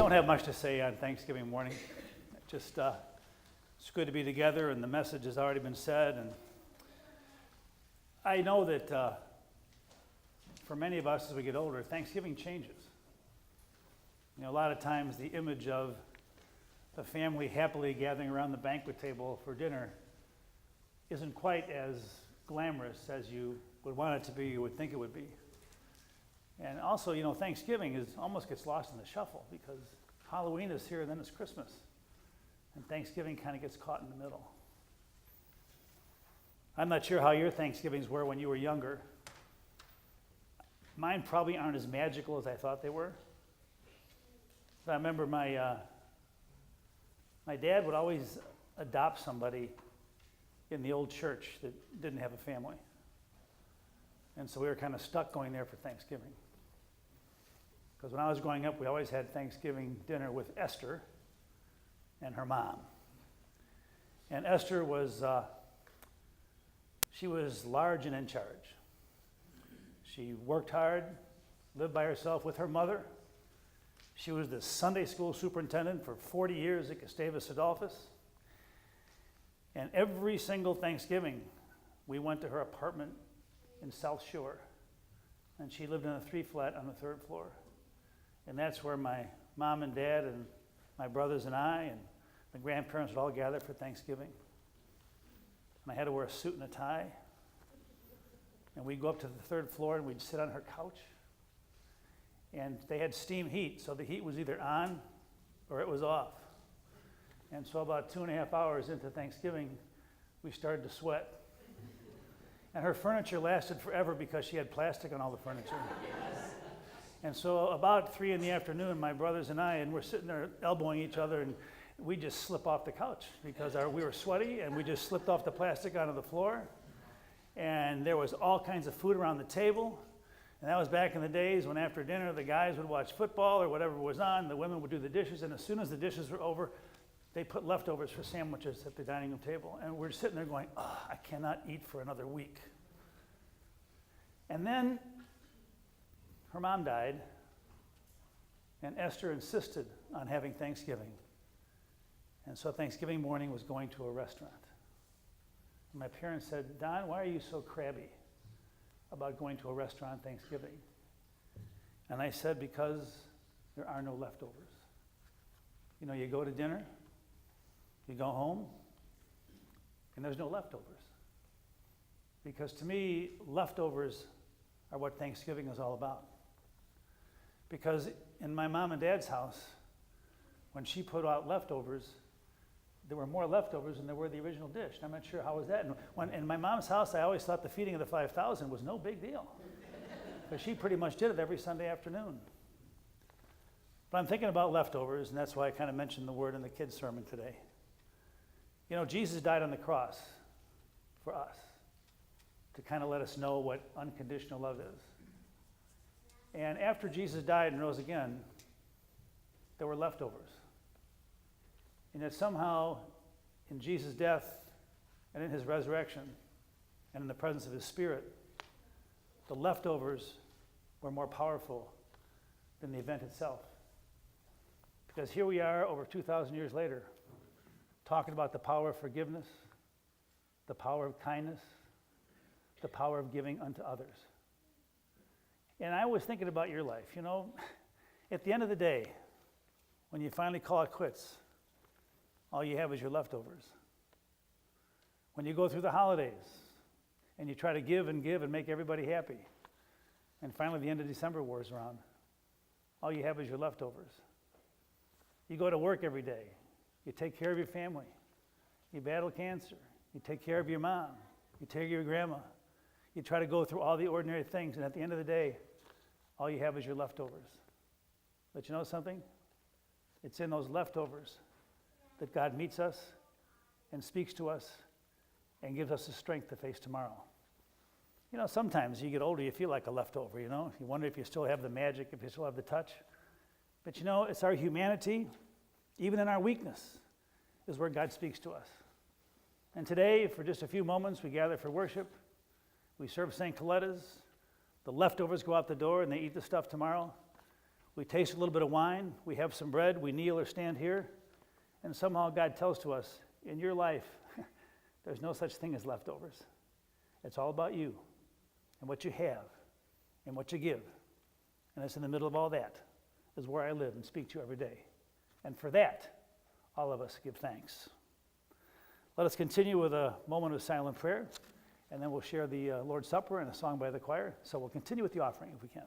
don't have much to say on Thanksgiving morning. Just it's good to be together, and the message has already been said. And I know that for many of us as we get older, Thanksgiving changes. You know, a lot of times the image of the family happily gathering around the banquet table for dinner isn't quite as glamorous as you would want it to be, you would think it would be. And also, you know, Thanksgiving almost gets lost in the shuffle because Halloween is here and then it's Christmas. And Thanksgiving kind of gets caught in the middle. I'm not sure how your Thanksgivings were when you were younger. Mine probably aren't as magical as I thought they were. But I remember my dad would always adopt somebody in the old church that didn't have a family. And so we were kind of stuck going there for Thanksgiving. Because when I was growing up, we always had Thanksgiving dinner with Esther and her mom. And Esther was, she was large and in charge. She worked hard, lived by herself with her mother. She was the Sunday school superintendent for 40 years at Gustavus Adolphus. And every single Thanksgiving, we went to her apartment in South Shore. And she lived in a 3-flat on the 3rd floor. And that's where my mom and dad and my brothers and I and the grandparents would all gather for Thanksgiving. And I had to wear a suit and a tie. And we'd go up to the 3rd floor and we'd sit on her couch. And they had steam heat, so the heat was either on or it was off. And so about 2.5 hours into Thanksgiving, we started to sweat. And her furniture lasted forever because she had plastic on all the furniture. And so about 3 in the afternoon, my brothers and I, and we're sitting there elbowing each other, and we just slip off the couch because we were sweaty, and we just slipped off the plastic onto the floor. And there was all kinds of food around the table. And that was back in the days when after dinner, the guys would watch football or whatever was on, the women would do the dishes, and as soon as the dishes were over, they put leftovers for sandwiches at the dining room table. And we're sitting there going, oh, I cannot eat for another week. And then her mom died, and Esther insisted on having Thanksgiving. And so Thanksgiving morning was going to a restaurant. And my parents said, Don, why are you so crabby about going to a restaurant on Thanksgiving? And I said, because there are no leftovers. You know, you go to dinner, you go home, and there's no leftovers. Because to me, leftovers are what Thanksgiving is all about. Because in my mom and dad's house, when she put out leftovers, there were more leftovers than there were the original dish. And I'm not sure how was that. And when in my mom's house, I always thought the feeding of the 5,000 was no big deal. Because she pretty much did it every Sunday afternoon. But I'm thinking about leftovers, and that's why I kind of mentioned the word in the kids' sermon today. You know, Jesus died on the cross for us to kind of let us know what unconditional love is. And after Jesus died and rose again, there were leftovers. And yet somehow, in Jesus' death and in his resurrection and in the presence of his Spirit, the leftovers were more powerful than the event itself. Because here we are over 2,000 years later, talking about the power of forgiveness, the power of kindness, the power of giving unto others. And I was thinking about your life. You know, at the end of the day, when you finally call it quits, all you have is your leftovers. When you go through the holidays and you try to give and make everybody happy, and finally the end of December wears around, all you have is your leftovers. You go to work every day. You take care of your family. You battle cancer. You take care of your mom. You take care of your grandma. You try to go through all the ordinary things, and at the end of the day, all you have is your leftovers. But you know something? It's in those leftovers that God meets us and speaks to us and gives us the strength to face tomorrow. You know, sometimes you get older, you feel like a leftover, you know? You wonder if you still have the magic, if you still have the touch. But you know, it's our humanity, even in our weakness, is where God speaks to us. And today, for just a few moments, we gather for worship. We serve St. Coletta's. The leftovers go out the door and they eat the stuff tomorrow. We taste a little bit of wine, we have some bread, we kneel or stand here, and somehow God tells to us, in your life, there's no such thing as leftovers. It's all about you and what you have and what you give. And it's in the middle of all that is where I live and speak to you every day. And for that, all of us give thanks. Let us continue with a moment of silent prayer, and then we'll share the Lord's Supper and a song by the choir. So we'll continue with the offering if we can.